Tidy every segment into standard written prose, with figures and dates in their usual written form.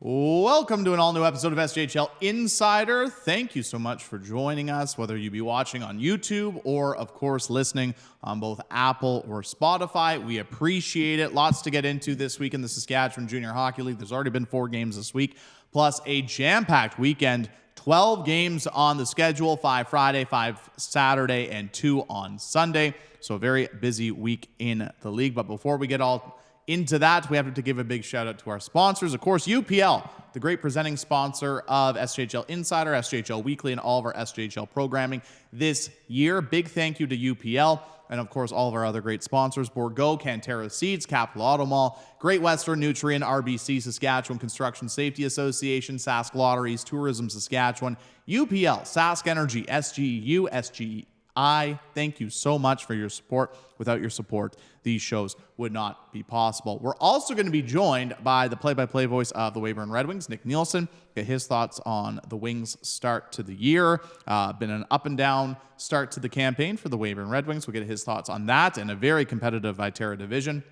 Welcome to an all-new episode of SJHL Insider. Thank you so much for joining us, whether you be watching on YouTube or, of course, listening on both Apple or Spotify. We appreciate it. Lots to get into this week in the Saskatchewan Junior Hockey League. There's already been 4 games this week, plus a jam-packed weekend. 12 games on the schedule, 5 Friday, 5 Saturday, and 2 on Sunday. So a very busy week in the league. But before we get all into that, we have to give a big shout out to our sponsors. Of course, UPL, the great presenting sponsor of SJHL Insider, SJHL Weekly, and all of our SJHL programming this year. Big thank you to UPL. And of course, all of our other great sponsors: Bourgault, Cantera Seeds, Capital Auto Mall, Great Western Nutrient, RBC, Saskatchewan Construction Safety Association, Sask Lotteries, Tourism Saskatchewan, UPL, Sask Energy, SGU, SGI. Thank you so much for your support. Without your support, these shows would not be possible. We're also going to be joined by the play-by-play voice of the Weyburn Red Wings, Nick Nielsen, get his thoughts on the Wings' start to the year. Been an up-and-down start to the campaign for the Weyburn Red Wings. We'll get his thoughts on that and a very competitive Vitar Division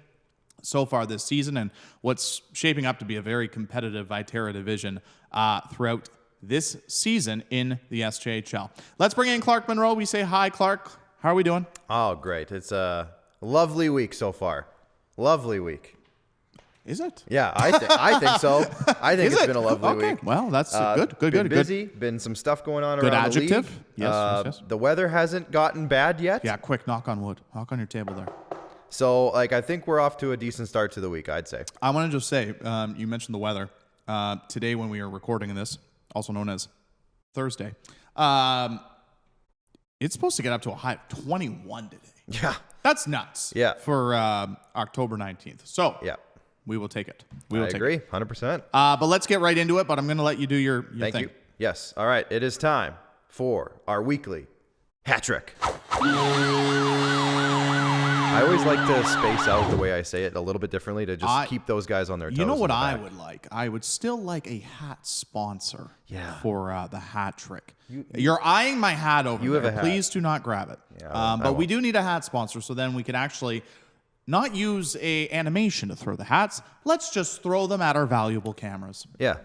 so far this season, and what's shaping up to be a very competitive Vitar Division throughout this season in the SJHL. Let's bring in Clark Munroe. We say hi, Clark. How are we doing? Oh, great. It's a lovely week so far. Lovely week. Is it? Yeah, I think so. I think it's been a lovely week. Well, that's good. Been busy. Been some stuff going on around adjective. the league. Yes. The weather hasn't gotten bad yet. Yeah, quick, knock on wood. Knock on your table there. So, I think we're off to a decent start to the week, I'd say. I want to just say, you mentioned the weather. Today when we are recording this, also known as Thursday, it's supposed to get up to a high of 21 today. Yeah. That's nuts. Yeah. For October 19th. So, yeah, we will take it. I agree, 100%. But let's get right into it, but I'm going to let you do your Thank thing. you. Yes. All right. It is time for our weekly hat trick. I always like to space out the way I say it a little bit differently to just keep those guys on their toes. You know what I would like? I would still like a hat sponsor for the hat trick. You're eyeing my hat over there. have a hat. Please do not grab it. Yeah, but we do need a hat sponsor, so then we can actually not use a animation to throw the hats. Let's just throw them at our valuable cameras. Yeah.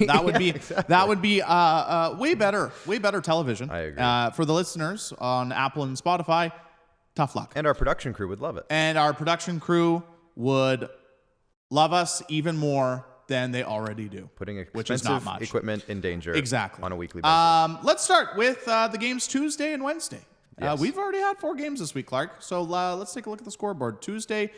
That would be that would be way better television. I agree. For the listeners on Apple and Spotify, tough luck. And our production crew would love it. And our production crew would love us even more than they already do. Putting which is not expensive much. equipment in danger Exactly. on a weekly basis. Let's start with the games Tuesday and Wednesday. Yes. We've already had 4 games this week, Clark. So let's take a look at the scoreboard. Tuesday,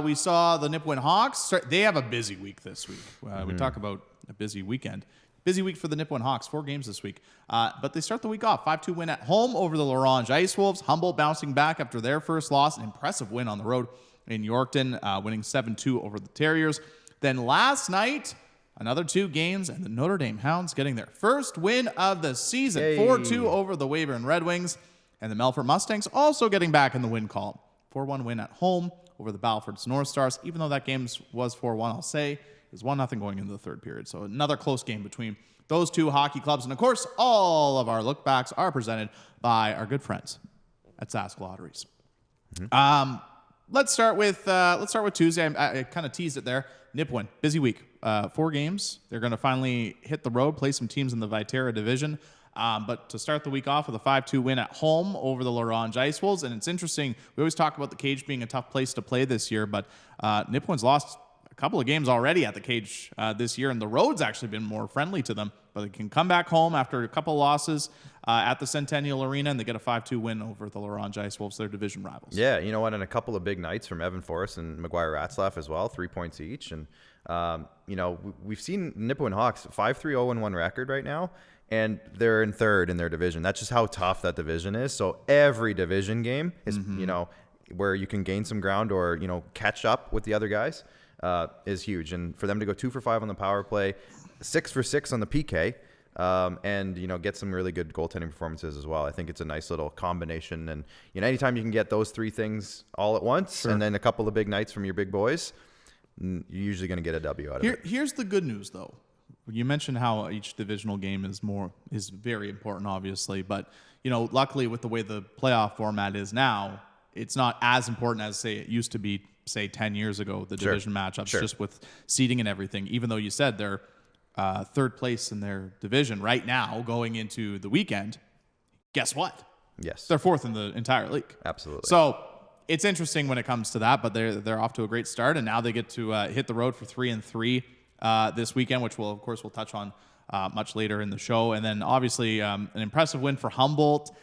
we saw the Nipawin Hawks. They have a busy week this week. We talk about a busy weekend. Busy week for the Nipawin Hawks. 4 games this week. But they start the week off. 5-2 win at home over the L'Orange Ice Wolves. Humboldt bouncing back after their first loss. An impressive win on the road in Yorkton, winning 7-2 over the Terriers. Then last night, another 2 games, and the Notre Dame Hounds getting their first win of the season. 4-2 over the Weyburn Red Wings. And the Melfort Mustangs also getting back in the win column. 4-1 win at home over the Balfords North Stars. Even though that game was 4-1, I'll say, is 1-0 going into the third period. So another close game between those 2 hockey clubs. And of course, all of our lookbacks are presented by our good friends at Sask Lotteries. Let's start with Tuesday. I kind of teased it there. Nipawin, busy week. 4 games. They're going to finally hit the road, play some teams in the Vitar Division. But to start the week off with a 5-2 win at home over the L'Orange Ice Wolves. And it's interesting, we always talk about the cage being a tough place to play this year, but Nipawin's lost a couple of games already at the cage this year, and the road's actually been more friendly to them. But they can come back home after a couple of losses at the Centennial Arena, and they get a 5-2 win over the L'Orange Ice Wolves, their division rivals. Yeah, you know what? And a couple of big nights from Evan Forrest and McGuire Ratzlaff as well, 3 points each. And, we've seen Nipawin Hawks 5-3-0-1 record right now. And they're in third in their division. That's just how tough that division is. So every division game is, where you can gain some ground or, catch up with the other guys is huge. And for them to go 2 for 5 on the power play, 6 for 6 on the PK, and, get some really good goaltending performances as well. I think it's a nice little combination. And, anytime you can get those 3 things all at once and then a couple of big nights from your big boys, you're usually going to get a W out of it. Here's the good news, though. You mentioned how each divisional game is very important, obviously, but luckily with the way the playoff format is now, it's not as important as say it used to be, say 10 years ago. The division matchups, just with seeding and everything. Even though you said they're third place in their division right now going into the weekend. Guess what? Yes. They're fourth in the entire league. Absolutely. So it's interesting when it comes to that, but they're off to a great start, and now they get to hit the road for 3-3 this weekend, which we'll touch on much later in the show. And then obviously an impressive win for Humboldt.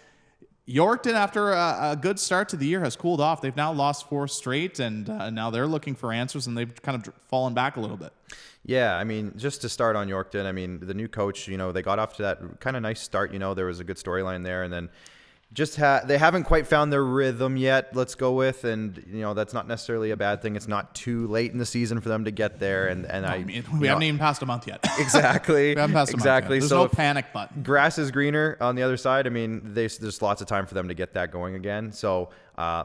Yorkton, after a good start to the year, has cooled off. They've now lost 4 straight, and now they're looking for answers, and they've kind of fallen back a little bit. Yeah, I mean, just to start on Yorkton, I mean, the new coach, they got off to that kind of nice start. There was a good storyline there, and then they haven't quite found their rhythm yet, let's go with, and that's not necessarily a bad thing. It's not too late in the season for them to get there, and we haven't even passed a month yet. Exactly. We haven't passed a month yet. There's no panic button. Grass is greener on the other side. I mean, there's lots of time for them to get that going again. So,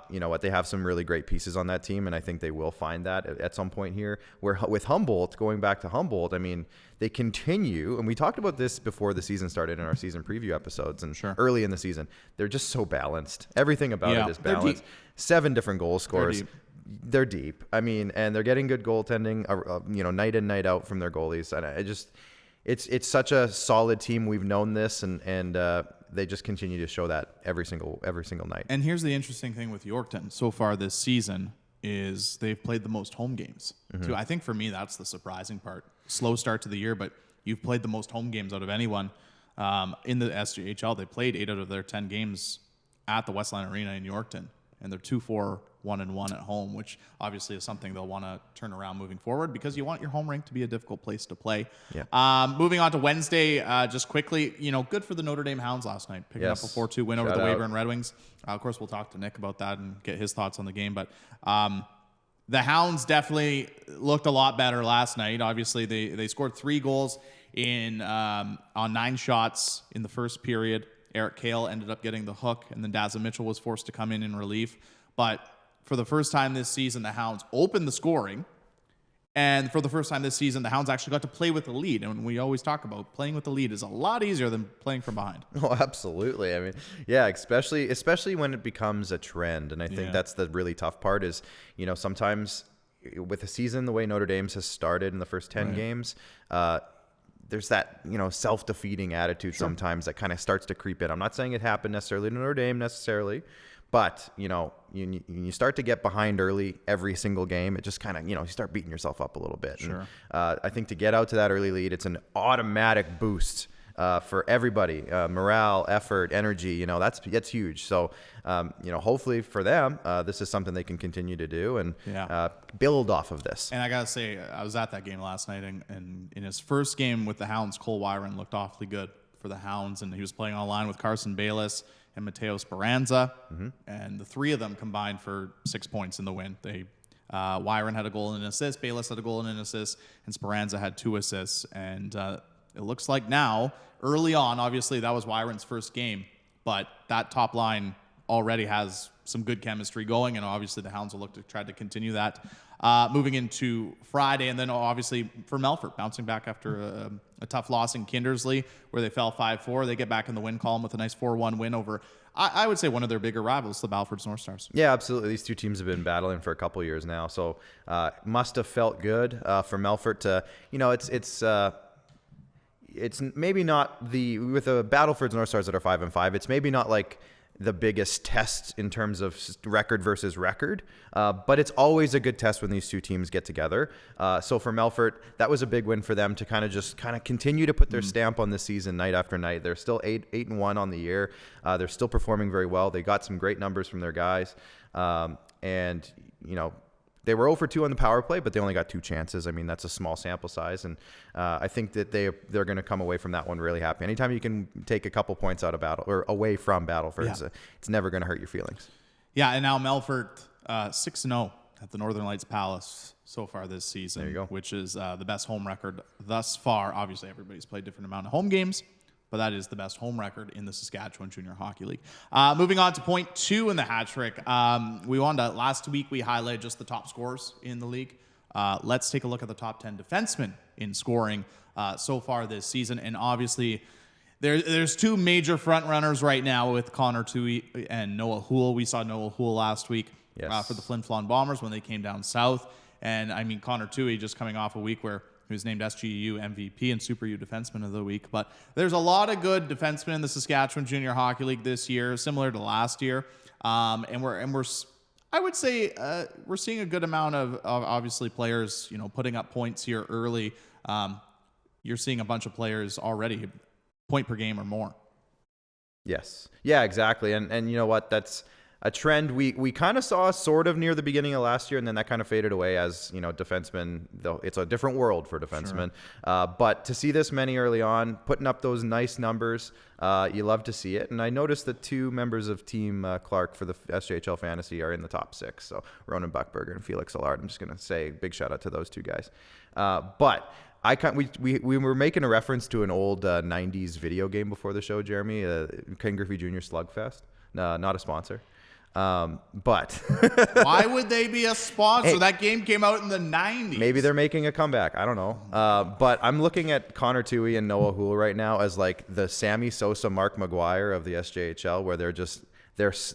you know what? They have some really great pieces on that team, and I think they will find that at some point here. Where with Humboldt, going back to Humboldt, I mean, they continue, and we talked about this before the season started in our season preview episodes and early in the season. They're just so balanced. Everything about it is balanced. 7 different goal scorers. They're deep. I mean, and they're getting good goaltending, night in, night out from their goalies. And it's such a solid team. We've known this, and they just continue to show that every single night. And here's the interesting thing with Yorkton so far this season is they've played the most home games. Too. I think for me that's the surprising part. Slow start to the year, but you've played the most home games out of anyone in the SJHL. They played 8 out of their 10 games at the Westline Arena in Yorkton, and they're 2-4, 1-1 at home, which obviously is something they'll want to turn around moving forward because you want your home rink to be a difficult place to play. Yeah. Moving on to Wednesday, just quickly, good for the Notre Dame Hounds last night, picking up a 4-2 win over the Weyburn Red Wings. Of course, we'll talk to Nick about that and get his thoughts on the game, but the Hounds definitely looked a lot better last night. Obviously, they scored 3 goals on 9 shots in the first period. Eric Kale ended up getting the hook, and then Daz Mitchell was forced to come in relief. But for the first time this season, the Hounds opened the scoring. And for the first time this season, the Hounds actually got to play with the lead. And we always talk about playing with the lead is a lot easier than playing from behind. Oh, absolutely. I mean, yeah, especially when it becomes a trend. And I think that's the really tough part is, sometimes with a season, the way Notre Dame's has started in the first 10 games, there's that, self-defeating attitude sometimes that kind of starts to creep in. I'm not saying it happened necessarily to Notre Dame necessarily, but, you start to get behind early every single game. It just kind of, you start beating yourself up a little bit. Sure. And, I think to get out to that early lead, it's an automatic boost for everybody. Morale, effort, energy, that's huge. So, hopefully for them, this is something they can continue to do and build off of this. And I got to say, I was at that game last night, and in his first game with the Hounds, Cole Weyburn looked awfully good for the Hounds, and he was playing on a line with Carson Bayless and Mateo Speranza, and the 3 of them combined for 6 points in the win. Weyburn had a goal and an assist, Bayless had a goal and an assist, and Speranza had 2 assists. And it looks like now, early on, obviously that was Wyburn's first game, but that top line already has some good chemistry going, and obviously the Hounds will look to try to continue that. Moving into Friday, and then obviously for Melfort, bouncing back after a tough loss in Kindersley, where they fell 5-4. They get back in the win column with a nice 4-1 win over, I would say, one of their bigger rivals, the Balfords North Stars. Yeah, absolutely. These 2 teams have been battling for a couple of years now, so must have felt good for Melfort to, it's maybe not with the Battlefords North Stars that are 5-5. It's maybe not like the biggest test in terms of record versus record, but it's always a good test when these 2 teams get together. So for Melfort, that was a big win for them to kind of continue to put their stamp on this season night after night. They're still 8-1 on the year. They're still performing very well. They got some great numbers from their guys, and they were 0-2 on the power play, but they only got 2 chances. I mean, that's a small sample size, and I think that they're going to come away from that one really happy. Anytime you can take a couple points out of Battle or away from Battleford, it's never going to hurt your feelings. Yeah, and now Melfort 6-0 at the Northern Lights Palace so far this season. There you go. Which is the best home record thus far. Obviously, everybody's played different amount of home games, but that is the best home record in the Saskatchewan Junior Hockey League. Moving on to point 2 in the hat trick. Last week we highlighted just the top scorers in the league. Let's take a look at the top 10 defensemen in scoring so far this season. And obviously, there's 2 major front runners right now with Connor Toohey and Noah Houle. We saw Noah Houle last week for the Flin Flon Bombers when they came down south. And I mean, Connor Toohey just coming off a week where He was named SGU MVP and Super U Defenseman of the Week. But there's a lot of good defensemen in the Saskatchewan Junior Hockey League this year, similar to last year. And we're I would say we're seeing a good amount of obviously players, putting up points here early. You're seeing a bunch of players already point per game or more. Yes. Yeah, exactly. And you know what? That's a trend we kind of saw sort of near the beginning of last year, and then that kind of faded away as, defensemen, though it's a different world for defensemen. Sure. But to see this many early on, putting up those nice numbers, you love to see it. And I noticed that 2 members of Team Clark for the SJHL Fantasy are in the top 6. So Ronan Buckberger and Felix Allard. I'm just going to say big shout out to those 2 guys. But we were making a reference to an old 90s video game before the show, Jeromy, Ken Griffey Jr. Slugfest. Not a sponsor. But why would they be a sponsor? Hey, that game came out in the 90s. Maybe they're making a comeback. I don't know. But I'm looking at Connor Toohey and Noah Houle right now as like the Sammy Sosa, Mark McGuire of the SJHL, where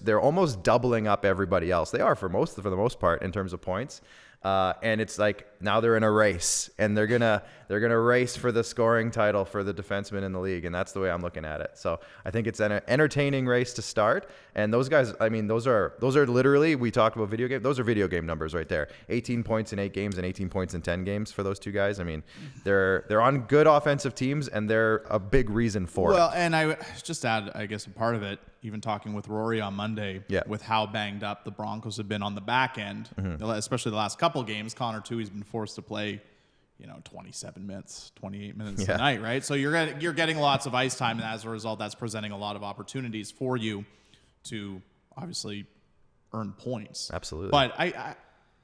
they're almost doubling up everybody else. They are for the most part in terms of points. And it's like now they're in a race, and they're gonna race for the scoring title for the defenseman in the league, and that's the way I'm looking at it. So I think it's an entertaining race to start. And those guys, I mean, those are literally, we talked about video game. Those are video game numbers right there. 18 points in 8 games and 18 points in 10 games for those 2 guys. I mean, they're on good offensive teams, and they're a big reason for it. Well, and I just add, I guess, a part of it. Even talking with Rory on Monday, with how banged up the Broncos have been on the back end, especially the last couple games. Connor Toohey's been forced to play, 27 minutes, 28 minutes a night, right? So you're getting lots of ice time, and as a result, that's presenting a lot of opportunities for you to obviously earn points. Absolutely. But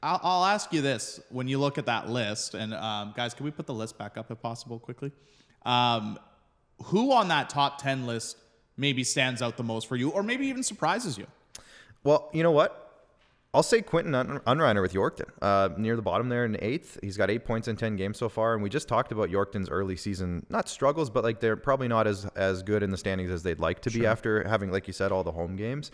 I'll ask you this: when you look at that list, and guys, can we put the list back up if possible, quickly? Who on that top 10 list maybe stands out the most for you, or maybe even surprises you? Well, you know what? I'll say Quinton Unreiner with Yorkton, near the bottom there in 8th. He's got 8 points in 10 games so far, and we just talked about Yorkton's early season, not struggles, but like they're probably not as good in the standings as they'd like to be after having, like you said, all the home games.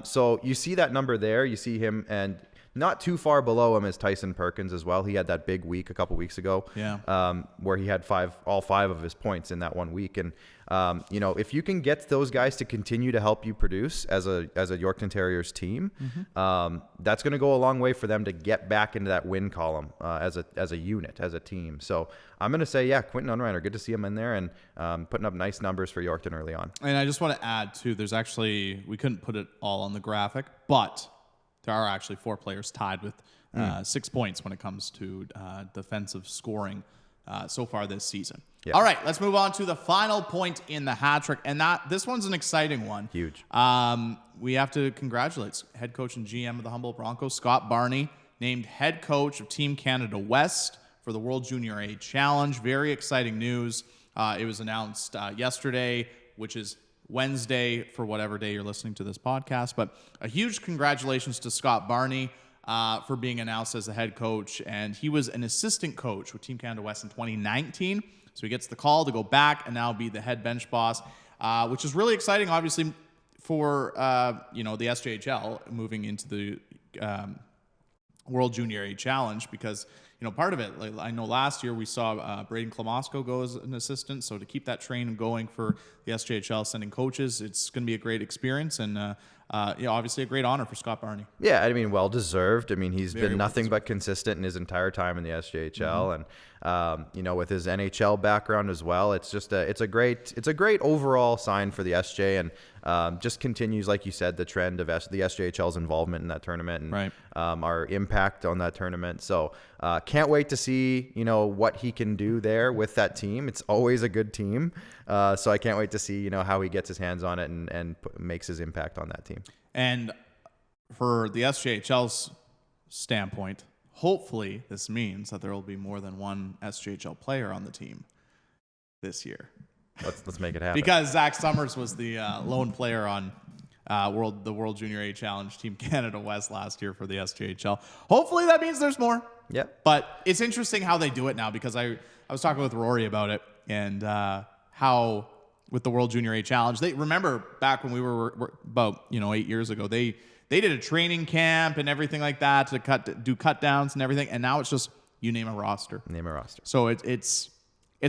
So you see that number there. You see him, and not too far below him is Tyson Perkins as well. He had that big week a couple weeks ago, where he had all 5 of his points in that 1 week. And if you can get those guys to continue to help you produce as a Yorkton Terriers team, that's going to go a long way for them to get back into that win column as a unit, as a team. So I'm going to say, Quinton Unreiner, good to see him in there and putting up nice numbers for Yorkton early on. And I just want to add too, there's actually, we couldn't put it all on the graphic, but there are actually 4 players tied with 6 points when it comes to defensive scoring so far this season. All right, let's move on to the final point in the hat trick, and this one's an exciting one. Huge. We have to congratulate head coach and GM of the Humboldt Broncos, Scott Barney, named head coach of Team Canada West for the World Junior A Challenge. Very exciting news. It was announced yesterday, which is Wednesday for whatever day you're listening to this podcast. But a huge congratulations to Scott Barney for being announced as the head coach. And he was an assistant coach with Team Canada West in 2019. So he gets the call to go back and now be the head bench boss, which is really exciting, obviously, for the SJHL moving into the World Junior A Challenge, because part of it, like, I know last year we saw Braden Klamosko go as an assistant. So to keep that train going for the SJHL sending coaches, it's going to be a great experience and obviously a great honor for Scott Barney. Yeah, I mean, well deserved. I mean, he's been nothing but consistent in his entire time in the SJHL, and with his NHL background as well, it's just it's a great overall sign for the SJ, and just continues, like you said, the trend of the SJHL's involvement in that tournament and our impact on that tournament. So can't wait to see what he can do there with that team. It's always a good team, so I can't wait to see how he gets his hands on it and makes his impact on that team. And for the SJHL's standpoint, hopefully this means that there will be more than one SJHL player on the team this year. Let's make it happen. Because Zach Summers was the lone player on the World Junior A Challenge Team Canada West last year for the SJHL. Hopefully that means there's more. Yeah. But it's interesting how they do it now, because I was talking with Rory about it, and how with the World Junior A Challenge, they remember back when we were about 8 years ago, they did a training camp and everything like that to do cut downs and everything, and now it's just you name a roster. Name a roster. So it's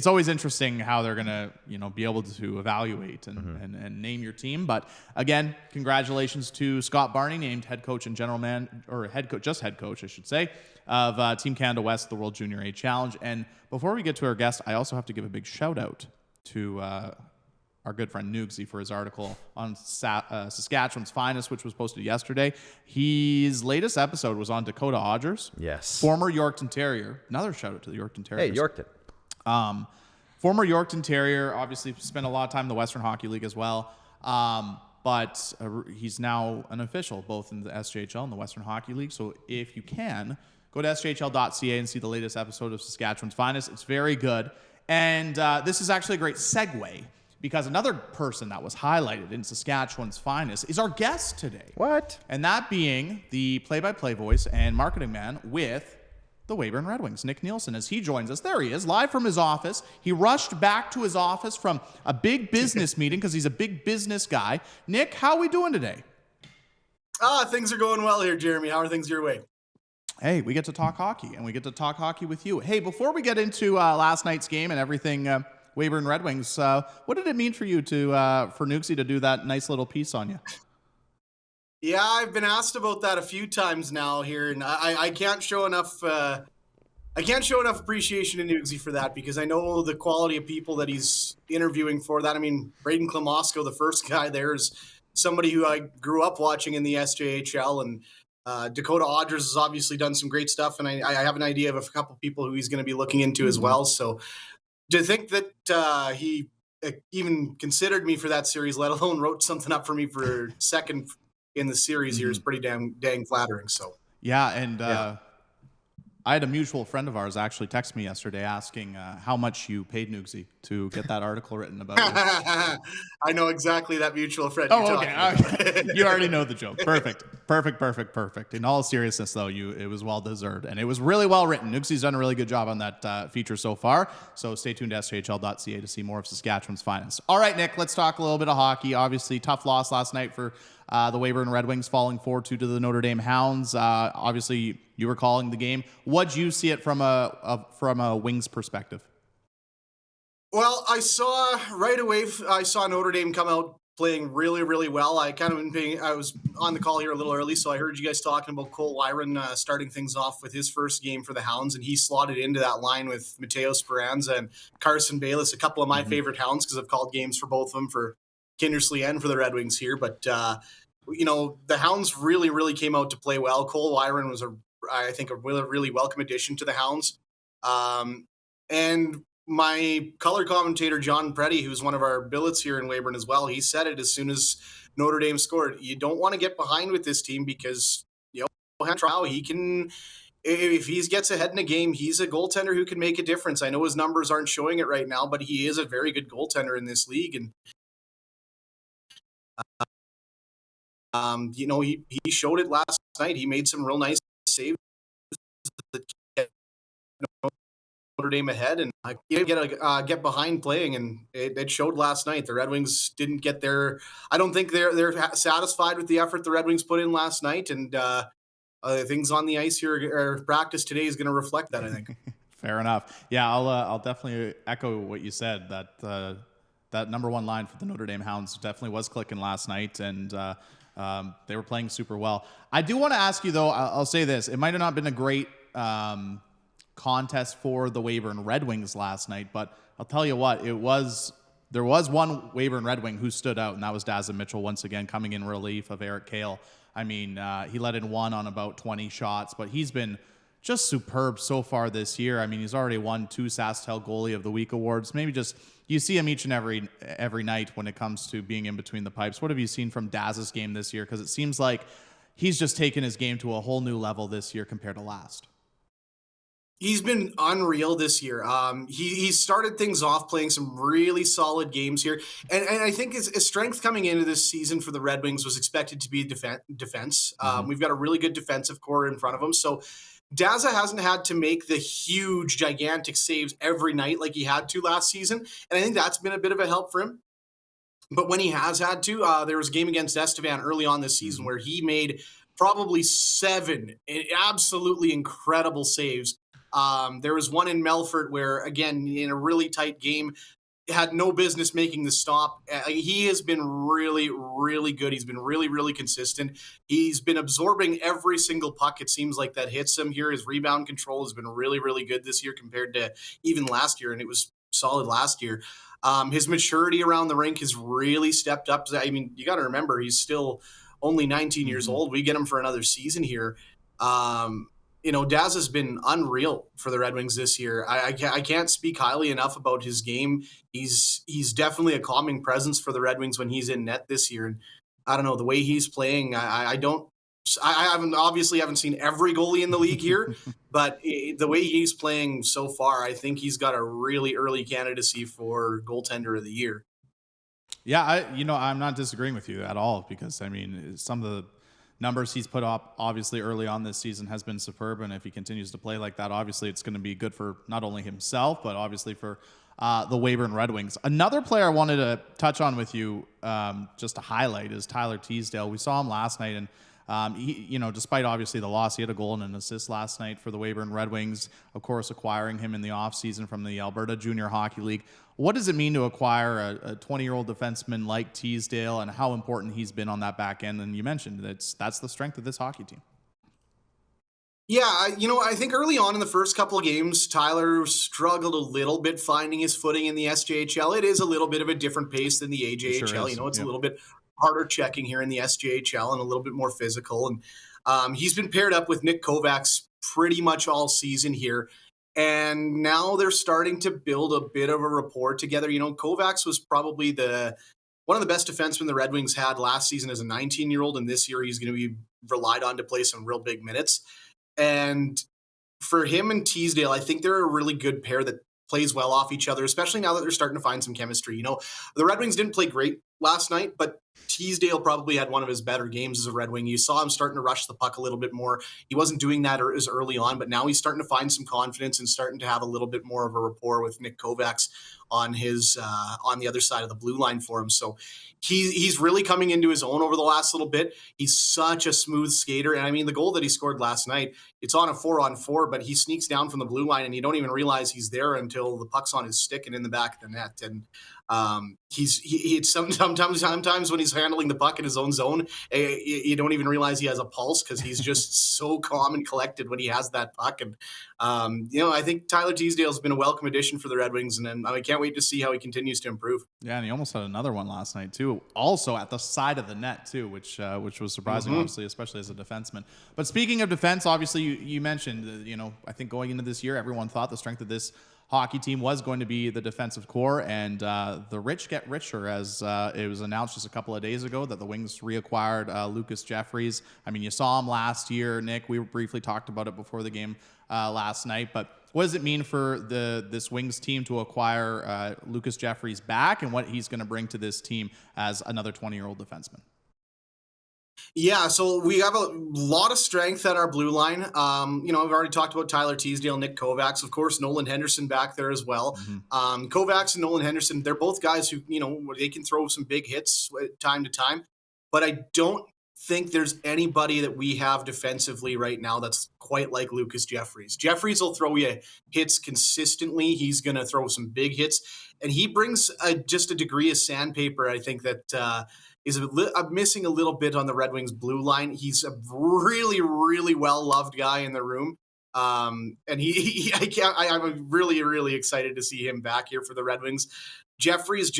always interesting how they're going to, be able to evaluate and name your team. But again, congratulations to Scott Barney, named head coach and just head coach, I should say, of Team Canada West, the World Junior A Challenge. And before we get to our guest, I also have to give a big shout out to our good friend Nugsy for his article on Saskatchewan's Finest, which was posted yesterday. His latest episode was on Dakota Odgers. Yes. Former Yorkton Terrier. Another shout out to the Yorkton Terriers. Hey, Yorkton. Former Yorkton Terrier, obviously spent a lot of time in the Western Hockey League as well. But he's now an official both in the SJHL and the Western Hockey League. So if you can, go to sjhl.ca and see the latest episode of Saskatchewan's Finest. It's very good. And this is actually a great segue, because another person that was highlighted in Saskatchewan's Finest is our guest today. What? And that being the play-by-play voice and marketing man with the Weyburn Red Wings, Nick Nielsen, as he joins us. There he is, live from his office. He rushed back to his office from a big business meeting because he's a big business guy. Nick, how are we doing today? Things are going well here, Jeromy. How are things your way? Hey, we get to talk hockey, and we get to talk hockey with you. Hey, before we get into last night's game and everything, Weyburn Red Wings, what did it mean for you for Nugsy to do that nice little piece on you? Yeah, I've been asked about that a few times now here, and I can't show enough. I can't show enough appreciation to Nugsy for that, because I know the quality of people that he's interviewing for that. I mean, Braden Klamosko, the first guy there, is somebody who I grew up watching in the SJHL, and Dakota Odgers has obviously done some great stuff, and I have an idea of a couple people who he's going to be looking into as well. So to think that he even considered me for that series, let alone wrote something up for me for second in the series here, is pretty dang flattering. So yeah, and I had a mutual friend of ours actually text me yesterday asking how much you paid Nugsy to get that article written about you. I know exactly that mutual friend. Oh, okay. You already know the joke. Perfect. In all seriousness, though, it was well deserved, and it was really well written. Nugsy's done a really good job on that feature so far. So stay tuned to sjhl.ca to see more of Saskatchewan's Finest. All right, Nick, let's talk a little bit of hockey. Obviously, tough loss last night for the Weyburn Red Wings, falling 4-2 to the Notre Dame Hounds. Obviously, you were calling the game. What'd you see it from a Wings perspective? Well, I saw right away. I saw Notre Dame come out playing really, really well. I was on the call here a little early, so I heard you guys talking about Cole Weyburn starting things off with his first game for the Hounds, and he slotted into that line with Mateo Speranza and Carson Bayless, a couple of my favorite Hounds, because I've called games for both of them, for Kindersley and for the Red Wings here. But the Hounds really, really came out to play well. Cole Weyburn was I think a really, really welcome addition to the Hounds. And my color commentator, John Preddy, who's one of our billets here in Weyburn as well, he said it as soon as Notre Dame scored. You don't want to get behind with this team, because, he can, if he gets ahead in a game, he's a goaltender who can make a difference. I know his numbers aren't showing it right now, but he is a very good goaltender in this league. And, he showed it last night. He made some real nice saves that kept Notre Dame ahead, and get behind playing, and it showed last night. The Red Wings didn't get there. I don't think they're satisfied with the effort the Red Wings put in last night, and things on the ice here, or practice today, is going to reflect that, I think. Fair enough. Yeah, I'll definitely echo what you said. That number one line for the Notre Dame Hounds definitely was clicking last night, and they were playing super well. I do want to ask you, though, I'll say this. It might have not been a great contest for the Weyburn Red Wings last night, but I'll tell you what, there was one Weyburn Red Wing who stood out, and that was Daz Mitchell, once again coming in relief of Eric Kale. I mean, he let in one on about 20 shots, but he's been just superb so far this year. I mean, he's already won 2 SaskTel Goalie of the Week awards. Maybe just, you see him each and every night when it comes to being in between the pipes. What have you seen from Daz's game this year? Because it seems like he's just taken his game to a whole new level this year compared to last. He's been unreal this year. He started things off playing some really solid games here. And I think his strength coming into this season for the Red Wings was expected to be defense. We've got a really good defensive core in front of him. So Daza hasn't had to make the huge, gigantic saves every night like he had to last season. And I think that's been a bit of a help for him. But when he has had to, there was a game against Estevan early on this season where he made probably 7 absolutely incredible saves. There was one in Melfort where, again, in a really tight game, had no business making the stop. He has been really, really good. He's been really, really consistent. He's been absorbing every single puck, it seems like, that hits him here. His rebound control has been really, really good this year compared to even last year, and it was solid last year. His maturity around the rink has really stepped up. I mean, you got to remember, he's still only 19 years old. We get him for another season here. Daz has been unreal for the Red Wings this year. I can't speak highly enough about his game. He's definitely a calming presence for the Red Wings when he's in net this year. And I don't know, the way he's playing, I haven't seen every goalie in the league here, but the way he's playing so far, I think he's got a really early candidacy for goaltender of the year. Yeah, I'm not disagreeing with you at all, because I mean, some of the numbers he's put up obviously early on this season has been superb, and if he continues to play like that, obviously it's going to be good for not only himself but obviously for the Weyburn Red Wings. Another player I wanted to touch on with you, just to highlight, is Tyler Teasdale. We saw him last night, and he, despite obviously the loss, he had a goal and an assist last night for the Weyburn Red Wings, of course acquiring him in the offseason from the Alberta Junior Hockey League. What does it mean to acquire a 20-year-old defenseman like Teasdale, and how important he's been on that back end? And you mentioned that's the strength of this hockey team. Yeah, I think early on in the first couple of games, Tyler struggled a little bit finding his footing in the SJHL. It is a little bit of a different pace than the AJHL. Sure, it's a little bit harder checking here in the SJHL and a little bit more physical. And he's been paired up with Nick Kovacs pretty much all season here. And now they're starting to build a bit of a rapport together. Kovacs was probably one of the best defensemen the Red Wings had last season as a 19-year-old, and this year he's going to be relied on to play some real big minutes. And for him and Teasdale, I think they're a really good pair that plays well off each other, especially now that they're starting to find some chemistry. The Red Wings didn't play great last night, but Teasdale probably had one of his better games as a Red Wing. You saw him starting to rush the puck a little bit more. He wasn't doing that as early on, but now he's starting to find some confidence and starting to have a little bit more of a rapport with Nick Kovacs on the other side of the blue line for him. So he's really coming into his own over the last little bit. He's such a smooth skater. And I mean, the goal that he scored last night, it's on a 4-on-4, but he sneaks down from the blue line and you don't even realize he's there until the puck's on his stick and in the back of the net. And sometimes when he's handling the puck in his own zone, you don't even realize he has a pulse, because he's just so calm and collected when he has that puck. And I think Tyler Teasdale has been a welcome addition for the Red Wings, and I can't wait to see how he continues to improve. Yeah, and he almost had another one last night too, also at the side of the net too, which was surprising, obviously, especially as a defenseman. But speaking of defense, obviously you mentioned, I think going into this year, everyone thought the strength of this hockey team was going to be the defensive core, and the rich get richer, as it was announced just a couple of days ago that the Wings reacquired Lucas Jeffries. I mean, you saw him last year, Nick. We briefly talked about it before the game last night, but what does it mean for this Wings team to acquire Lucas Jeffries back, and what he's going to bring to this team as another 20-year-old defenseman? Yeah, so we have a lot of strength at our blue line. I've already talked about Tyler Teasdale, Nick Kovacs, of course, Nolan Henderson back there as well. Kovacs and Nolan Henderson, they're both guys who, they can throw some big hits time to time, but I don't think there's anybody that we have defensively right now that's quite like Lucas Jeffries. Jeffries will throw you hits consistently. He's going to throw some big hits, and he brings just a degree of sandpaper, I think, that is missing a little bit on the Red Wings blue line. He's a really, really well-loved guy in the room. And I'm really, really excited to see him back here for the Red Wings. Jeffries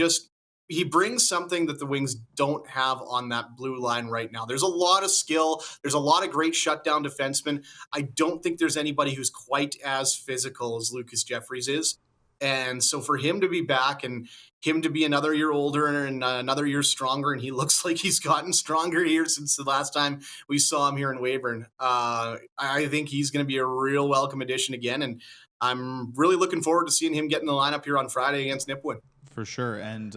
he brings something that the Wings don't have on that blue line right now. There's a lot of skill. There's a lot of great shutdown defensemen. I don't think there's anybody who's quite as physical as Lucas Jeffries is. And so for him to be back and him to be another year older and another year stronger, and he looks like he's gotten stronger here since the last time we saw him here in Weyburn, I think he's going to be a real welcome addition again. And I'm really looking forward to seeing him get in the lineup here on Friday against Nipwood. For sure. And,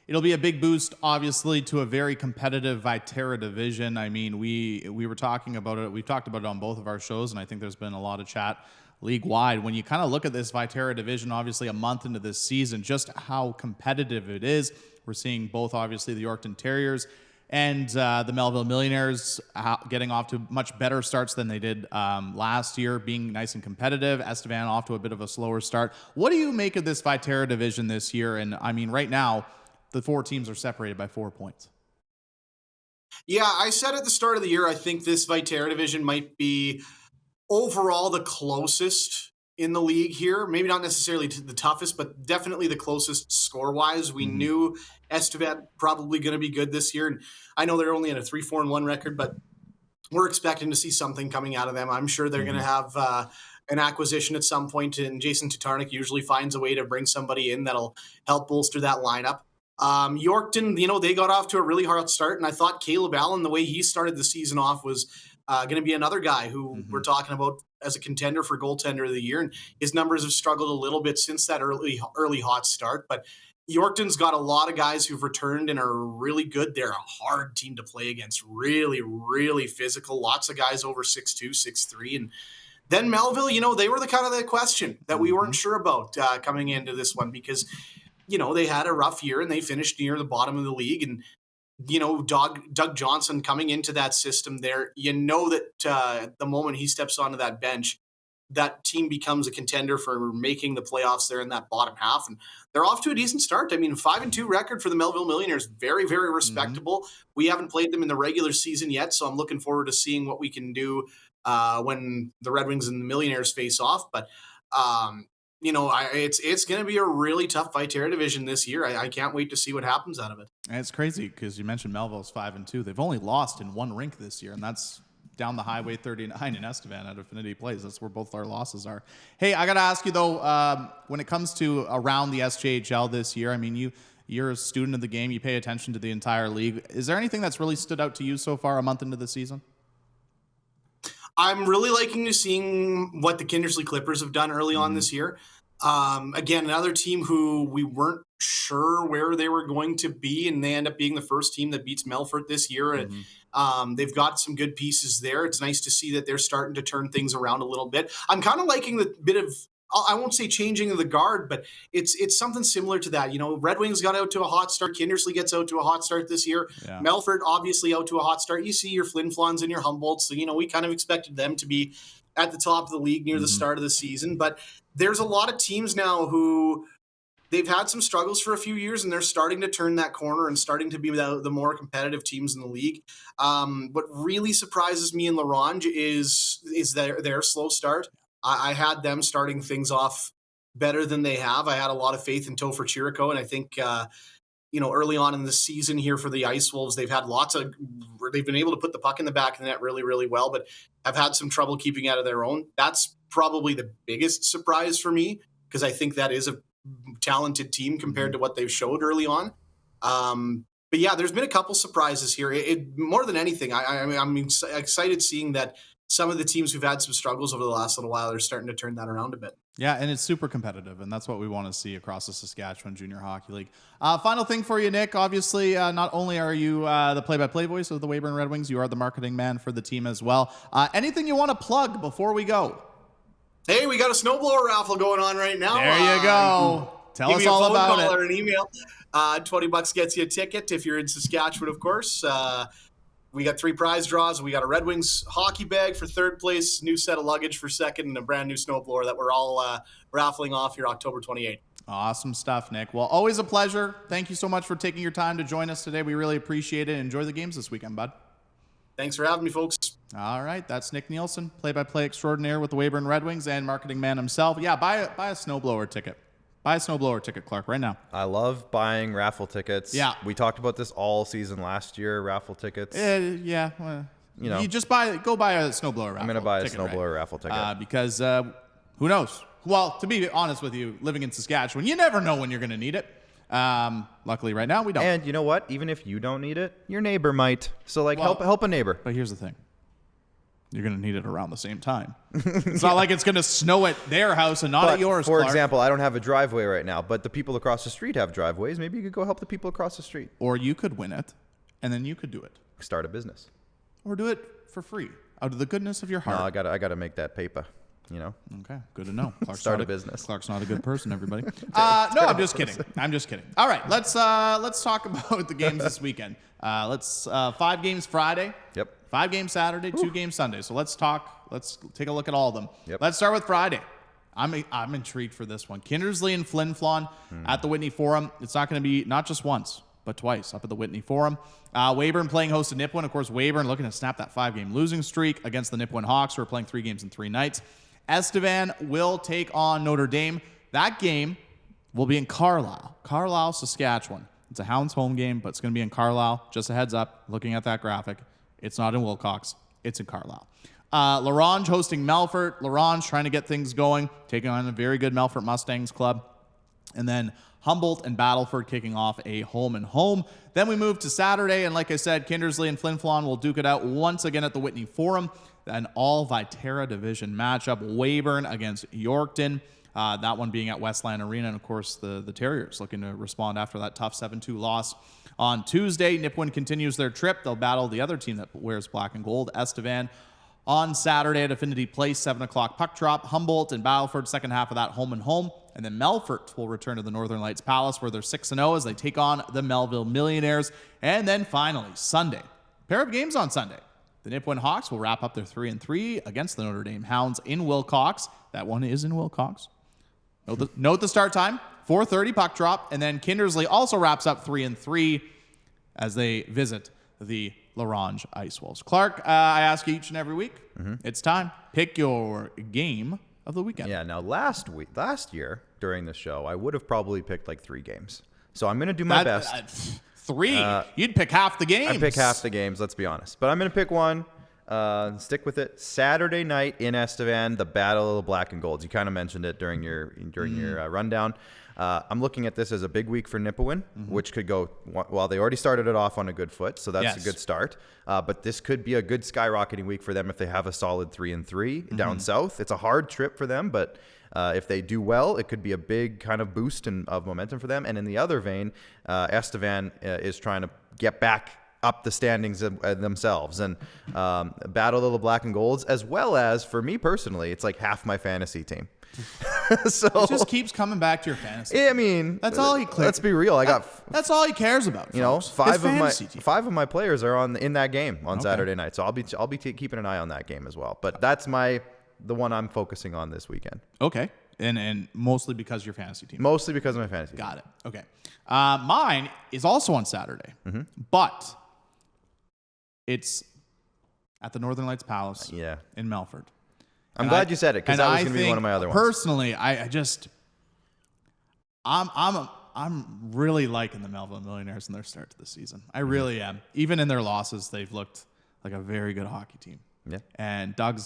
it'll be a big boost, obviously, to a very competitive Vitar Division. I mean, we were talking about it. We've talked about it on both of our shows, and I think there's been a lot of chat league-wide. When you kind of look at this Vitar Division, obviously a month into this season, just how competitive it is. We're seeing both, obviously, the Yorkton Terriers And the Melville Millionaires getting off to much better starts than they did last year, being nice and competitive. Estevan off to a bit of a slower start. What do you make of this Vitar division this year? And I mean, right now, the 4 teams are separated by 4 points. Yeah, I said at the start of the year, I think this Vitar division might be overall the closest in the league here. Maybe not necessarily the toughest, but definitely the closest score-wise. We knew Estevan probably going to be good this year, and I know they're only at a 3-4-1 record, but we're expecting to see something coming out of them. I'm sure they're going to have an acquisition at some point, and Jason Tatarnik usually finds a way to bring somebody in that'll help bolster that lineup. Yorkton, they got off to a really hard start, and I thought Caleb Allen, the way he started the season off, was going to be another guy who we're talking about as a contender for goaltender of the year. And his numbers have struggled a little bit since that early hot start. But Yorkton's got a lot of guys who've returned and are really good. They're a hard team to play against. Really, really physical. Lots of guys over 6'2", 6'3". And then Melville, they were the question that we weren't sure about coming into this one because, they had a rough year and they finished near the bottom of the league. And Doug Johnson coming into that system there, that the moment he steps onto that bench, that team becomes a contender for making the playoffs there in that bottom half. And they're off to a decent start. I mean, 5-2 record for the Melville Millionaires, very, very respectable. We haven't played them in the regular season yet, so I'm looking forward to seeing what we can do when the Red Wings and the Millionaires face off. But it's going to be a really tough Vitar division this year. I can't wait to see what happens out of it. And it's crazy because you mentioned Melville's 5-2. They've only lost in 1 rink this year, and that's down the Highway 39 in Estevan at Affinity Place. That's where both our losses are. Hey, I got to ask you, though, when it comes to around the SJHL this year, I mean, you're a student of the game. You pay attention to the entire league. Is there anything that's really stood out to you so far a month into the season? I'm really liking seeing what the Kindersley Clippers have done early on this year. Again, another team who we weren't sure where they were going to be, and they end up being the first team that beats Melfort this year. They've got some good pieces there. It's nice to see that they're starting to turn things around a little bit. I'm kind of liking the bit of, I won't say changing of the guard, but it's something similar to that. Red Wings got out to a hot start. Kindersley gets out to a hot start this year. Yeah. Melfort obviously out to a hot start. You see your Flin Flons and your Humboldts. So, we kind of expected them to be at the top of the league near the start of the season. But there's a lot of teams now who they've had some struggles for a few years, and they're starting to turn that corner and starting to be the more competitive teams in the league. What really surprises me in La Ronge is their slow start. I had them starting things off better than they have. I had a lot of faith in Topher Chirico, and I think early on in the season here for the Ice Wolves, they've been able to put the puck in the back of the net really, really well, but have had some trouble keeping out of their own. That's probably the biggest surprise for me because I think that is a talented team compared to what they've showed early on. But yeah, there's been a couple surprises here. More than anything, I'm excited seeing that some of the teams who've had some struggles over the last little while are starting to turn that around a bit. Yeah, and it's super competitive, and that's what we want to see across the Saskatchewan Junior Hockey League. Final thing for you, Nick. Obviously, not only are you the play-by-play voice of the Weyburn Red Wings, you are the marketing man for the team as well. Anything you want to plug before we go? Hey, we got a Snowblower Raffle going on right now. There you go. Tell us all about it. Give me a phone call or an email. $20 gets you a ticket if you're in Saskatchewan, of course. We got 3 prize draws. We got a Red Wings hockey bag for third place, new set of luggage for second, and a brand new snowblower that we're all raffling off here October 28th. Awesome stuff, Nick. Well, always a pleasure. Thank you so much for taking your time to join us today. We really appreciate it. Enjoy the games this weekend, bud. Thanks for having me, folks. All right, that's Nick Nielsen, play-by-play extraordinaire with the Weyburn Red Wings and marketing man himself. Yeah, buy a snowblower ticket. Buy a snowblower ticket, Clark, right now. I love buying raffle tickets. Yeah. We talked about this all season last year, raffle tickets. Yeah. Well, you just go buy a snowblower raffle. I'm going to buy a snowblower raffle ticket. Because who knows? Well, to be honest with you, living in Saskatchewan, you never know when you're going to need it. Luckily, right now, we don't. And you know what? Even if you don't need it, your neighbor might. So, help a neighbor. But here's the thing. You're going to need it around the same time. It's not like it's going to snow at their house and not at yours, For Clark. example, I don't have a driveway right now, but the people across the street have driveways. Maybe you could go help the people across the street. Or you could win it, and then you could do it. Start a business. Or do it for free, out of the goodness of your heart. No, I gotta make that paper. you know. Okay, good to know. Clark's Start not a business. Clark's not a good person, everybody. No, I'm just kidding. I'm just kidding. All right, let's talk about the games this weekend. Let's 5 games Friday. Yep. 5 games Saturday, 2 games Sunday. So let's take a look at all of them. Yep. Let's start with Friday. I'm intrigued for this one. Kindersley and Flin Flon at the Whitney Forum. It's not going to be not just once, but twice up at the Whitney Forum. Weyburn playing host to Nipawin. Of course, Weyburn looking to snap that 5-game losing streak against the Nipawin Hawks, who are playing 3 games in 3 nights. Estevan will take on Notre Dame. That game will be in Carlisle, Saskatchewan. It's a Hounds home game, but it's going to be in Carlisle. Just a heads up, looking at that graphic. It's not in Wilcox. It's in Carlisle. Larange hosting Melfort. Larange trying to get things going, taking on a very good Melfort Mustangs club. And then Humboldt and Battleford kicking off a home-and-home. Then we move to Saturday, and like I said, Kindersley and Flin Flon will duke it out once again at the Whitney Forum. An all Vitar Division matchup, Weyburn against Yorkton. That one being at Westland Arena, and of course the Terriers looking to respond after that tough 7-2 loss on Tuesday. Nipawin continues their trip. They'll battle the other team that wears black and gold, Estevan, on Saturday at Affinity Place, 7 o'clock puck drop. Humboldt and Battleford, second half of that home-and-home. And then Melfort will return to the Northern Lights Palace, where they're 6-0 as they take on the Melville Millionaires. And then finally, Sunday. Pair of games on Sunday. The Nipawin Hawks will wrap up their 3-3 against the Notre Dame Hounds in Wilcox. That one is in Wilcox. Note the start time, 4:30 puck drop. And then Kindersley also wraps up 3-3 as they visit the Larange Ice Wolves. Clark, I ask you each and every week. It's time. Pick your game of the weekend. Yeah, now last year during the show, I would have probably picked like 3 games. So I'm going to do my best. 3? You'd pick half the games. I pick half the games, let's be honest. But I'm going to pick one. Stick with it. Saturday night in Estevan, the Battle of the Black and Golds. You kind of mentioned it during your rundown. I'm looking at this as a big week for Nipawin, which could go, well, they already started it off on a good foot, so that's a good start. But this could be a good skyrocketing week for them if they have a solid 3-3 down south. It's a hard trip for them, but if they do well, it could be a big kind of boost of momentum for them. And in the other vein, Estevan is trying to get back up the standings themselves and battle of the black and golds, as well as, for me personally, it's like half my fantasy team. So it just keeps coming back to your fantasy. I mean, that's all he. Let's be real. That's all he cares about. You know, folks. 5 of my players are in that game on Saturday night, so I'll be keeping an eye on that game as well. But that's the one I'm focusing on this weekend. Okay, and mostly because your fantasy team. Mostly because of my fantasy team. Got it. Okay, mine is also on Saturday, but it's at the Northern Lights Palace. In Melfort. I'm glad you said it, because that was going to be one of my other ones. Personally, I'm really liking the Melville Millionaires in their start to the season. I really am. Even in their losses, they've looked like a very good hockey team. Yeah. And Doug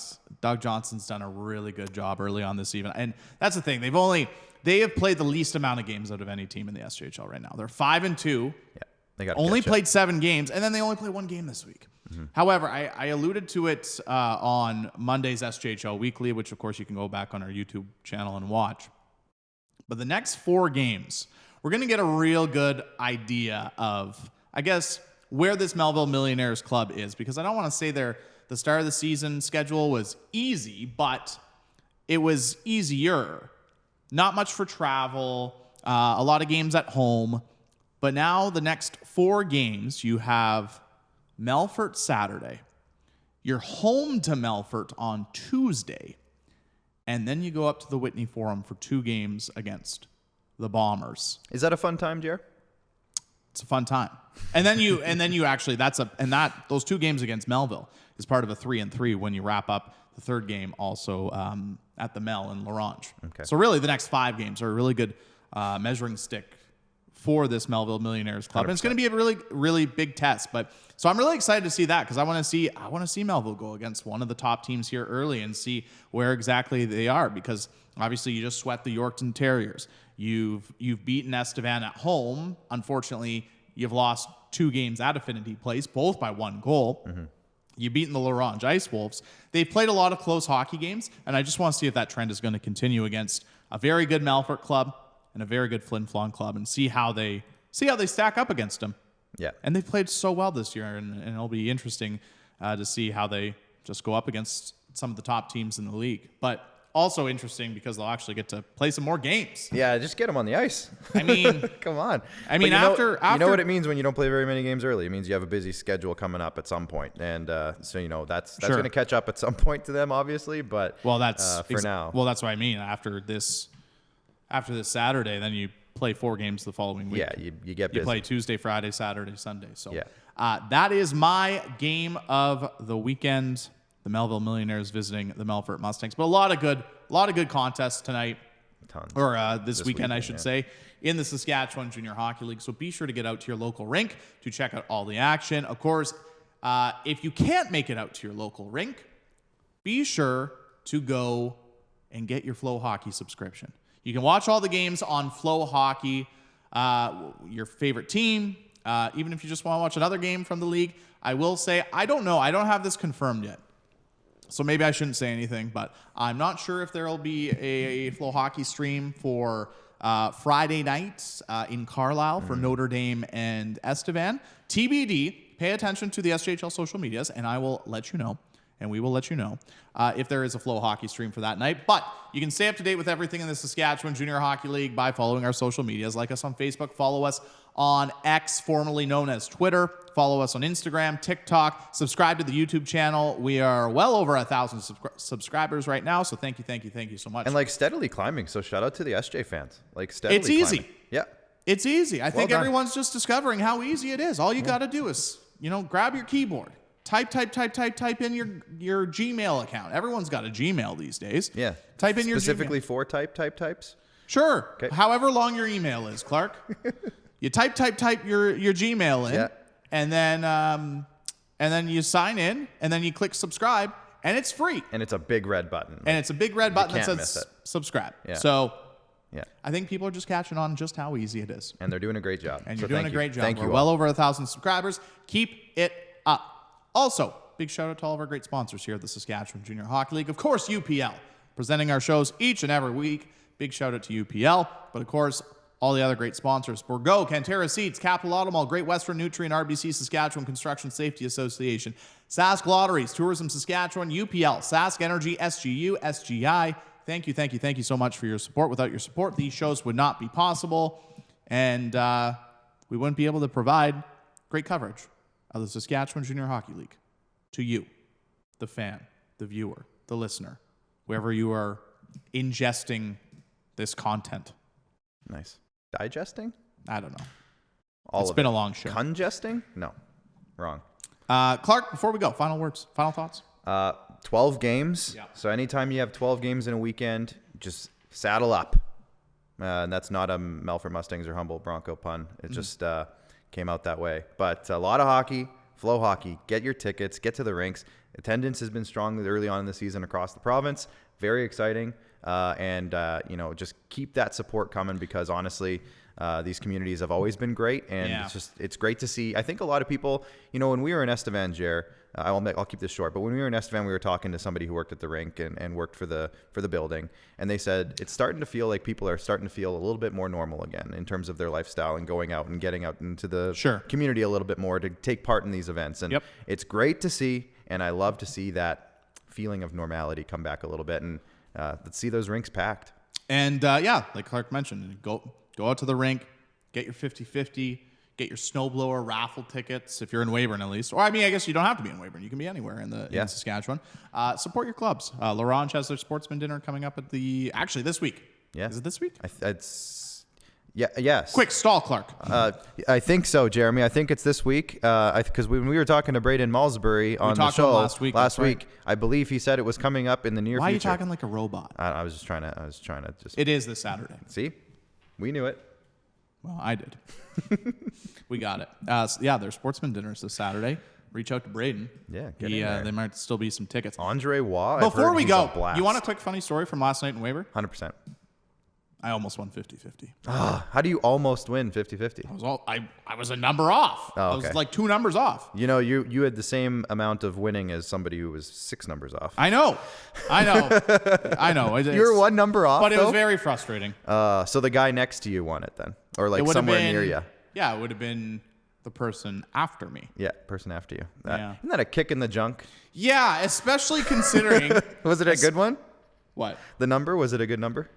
Johnson's done a really good job early on this season. And that's the thing. They have played the least amount of games out of any team in the SJHL right now. They're 5-2. Yeah. They got only played 7 games, and then they only play 1 game this week. However, I alluded to it on Monday's SJHL Weekly, which, of course, you can go back on our YouTube channel and watch. But the next 4 games, we're going to get a real good idea of, I guess, where this Melville Millionaires club is, because I don't want to say the start of the season schedule was easy, but it was easier. Not much for travel, a lot of games at home. But now the next 4 games, you have Melfort Saturday. You're home to Melfort on Tuesday. And then you go up to the Whitney Forum for 2 games against the Bombers. Is that a fun time, Jer? It's a fun time. And then you actually, those 2 games against Melville is part of a 3-3 when you wrap up the 3rd game also at the Mel in Larange. Okay. So really the next 5 games are a really good measuring stick for this Melville Millionaires club. 100%. And it's going to be a really, really big test. So I'm really excited to see that, because I want to see Melville go against one of the top teams here early and see where exactly they are, because obviously you just sweat the Yorkton Terriers. You've beaten Estevan at home. Unfortunately, you've lost 2 games at Affinity Place, both by 1 goal. You've beaten the Larange Ice Wolves. They've played a lot of close hockey games, and I just want to see if that trend is going to continue against a very good Melfort club and a very good Flin Flon club, and see how they stack up against them. Yeah. And they've played so well this year, and it'll be interesting to see how they just go up against some of the top teams in the league. But also interesting because they'll actually get to play some more games. Yeah, just get them on the ice. I mean, come on. I mean, But after you know what it means when you don't play very many games early. It means you have a busy schedule coming up at some point, and so that's Sure. going to catch up at some point to them, obviously. But that's for now. Well, that's what I mean. After this Saturday, then you play 4 games the following week. Yeah, you get busy. You play Tuesday, Friday, Saturday, Sunday. So Yeah. That is my game of the weekend. The Melville Millionaires visiting the Melfort Mustangs, but a lot of good contests tonight, Tons. or this weekend, I should say, in the Saskatchewan Junior Hockey League. So be sure to get out to your local rink to check out all the action. Of course, if you can't make it out to your local rink, be sure to go and get your Flow Hockey subscription. You can watch all the games on Flow Hockey, your favorite team, even if you just want to watch another game from the league. I will say, I don't know. I don't have this confirmed yet. So maybe I shouldn't say anything, but I'm not sure if there will be a Flow Hockey stream for Friday nights in Carlisle for Notre Dame and Estevan. TBD, pay attention to the SJHL social medias, and I will let you know, and we will let you know if there is a Flow Hockey stream for that night. But you can stay up to date with everything in the Saskatchewan Junior Hockey League by following our social medias. Like us on Facebook, follow us on X, formerly known as Twitter. Follow us on Instagram, TikTok. Subscribe to the YouTube channel. We are well over 1,000 subscribers right now, so thank you so much. And steadily climbing. So shout out to the SJ fans. Steadily It's easy. climbing. Yeah. It's easy. I think done. everyone's just discovering how easy it is. All you got to do is, grab your keyboard, type in your Gmail account. Everyone's got a Gmail these days. Yeah. Type in your specifically Gmail. for types. Sure. Okay. However long your email is, Clark. You type your Gmail in, Yeah. and then you sign in, and then you click subscribe, and it's free. And it's a big red button. And it's a big red button that can't miss says it. subscribe. Yeah. So Yeah. I think people are just catching on just how easy it is. And they're doing a great job. And So you're doing thank a you. great job. Thank We're you well all. over 1,000 subscribers. Keep it up. Also, big shout out to all of our great sponsors here at the Saskatchewan Junior Hockey League. Of course, UPL, presenting our shows each and every week. Big shout out to UPL. But of course, all the other great sponsors: Bourgault, Cantera Seeds, Capital Automall, Great Western Nutrient, RBC Saskatchewan Construction Safety Association, Sask Lotteries, Tourism Saskatchewan, UPL, Sask Energy, SGU, SGI. Thank you so much for your support. Without your support, these shows would not be possible, and we wouldn't be able to provide great coverage of the Saskatchewan Junior Hockey League to you, the fan, the viewer, the listener, wherever you are ingesting this content. Nice. Digesting? I don't know. All It's of been it. a long show. Congesting? No. Wrong. Clark, before we go, final words, final thoughts? 12 games. Yeah. So anytime you have 12 games in a weekend, just saddle up. And that's not a Melfort Mustangs or Humboldt Bronco pun. It just came out that way. But a lot of hockey, Flow Hockey. Get your tickets. Get to the rinks. Attendance has been strong early on in the season across the province. Very exciting. Just keep that support coming because honestly, these communities have always been great, and it's great to see. I think a lot of people, when we were in Estevan, Jer, I'll keep this short, but when we were in Estevan, we were talking to somebody who worked at the rink and worked for the building, and they said it's starting to feel like people are starting to feel a little bit more normal again in terms of their lifestyle and going out and getting out into the community a little bit more to take part in these events, and it's great to see, and I love to see that feeling of normality come back a little bit, and let's see those rinks packed. And like Clark mentioned, go out to the rink, get your 50-50, get your Snowblower Raffle tickets if you're in Weyburn at least. Or I guess you don't have to be in Weyburn. You can be anywhere in Saskatchewan. Support your clubs. L'Orange has their sportsman dinner coming up actually this week. Yeah. Is it this week? Yes. Quick, stall, Clark. I think so, Jeromy. I think it's this week. Because when we were talking to Braden Malsbury on the show last week, I believe he said it was coming up in the near future. Why are you talking like a robot? I was trying to. It is this Saturday. See, we knew it. Well, I did. We got it. Their sportsman dinners this Saturday. Reach out to Braden. Yeah, get in there. There might still be some tickets. Andre Waugh. Before we go, you want a quick funny story from last night in Weyburn? 100%. I almost won 50-50. How do you almost win 50-50? I was a number off. Oh, okay. I was like 2 numbers off. You had the same amount of winning as somebody who was 6 numbers off. I know. You're 1 number off, but it was very frustrating. So the guy next to you won it then, or somewhere near you. Yeah, it would have been the person after me. Yeah, person after you. Yeah. Isn't that a kick in the junk? Yeah, especially considering. Was it a good one? What? The number, was it a good number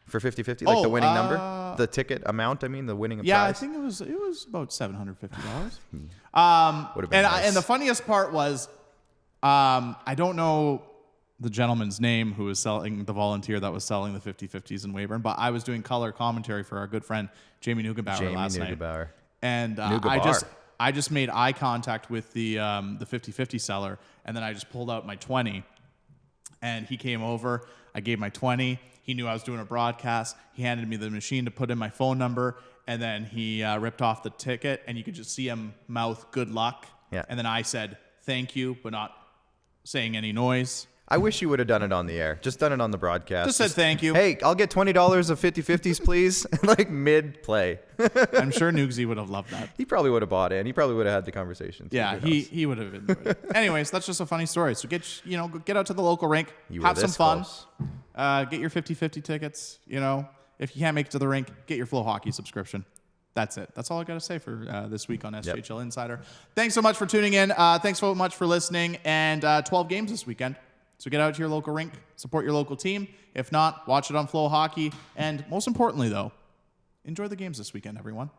for 50-50? Like the winning number? The ticket amount, the winning prize? Yeah, I think it was about $750. Would have been nice. And the funniest part was, I don't know the gentleman's name who was selling, the volunteer that was selling the 50-50s in Weyburn, but I was doing color commentary for our good friend Jamie Neugebauer last night. And I just made eye contact with the 50-50 seller, and then I just pulled out my 20, and he came over. I gave my 20. He knew I was doing a broadcast. He handed me the machine to put in my phone number, and then he ripped off the ticket, and you could just see him mouth "good luck." Yeah. And then I said thank you, but not saying any noise. I wish you would have done it on the air. Just done it on the broadcast. Just said thank you. Hey, I'll get $20 of 50-50s, please. Like mid-play. I'm sure Nugsy would have loved that. He probably would have bought in. He probably would have had the conversation. Yeah, he would have enjoyed it. Anyways, that's just a funny story. So get out to the local rink, have some fun, get your 50-50 tickets. If you can't make it to the rink, get your Flow Hockey subscription. That's it. That's all I got to say for this week on SJHL Insider. Thanks so much for tuning in. Thanks so much for listening. And 12 games this weekend. So get out to your local rink, support your local team. If not, watch it on Flow Hockey. And most importantly, though, enjoy the games this weekend, everyone.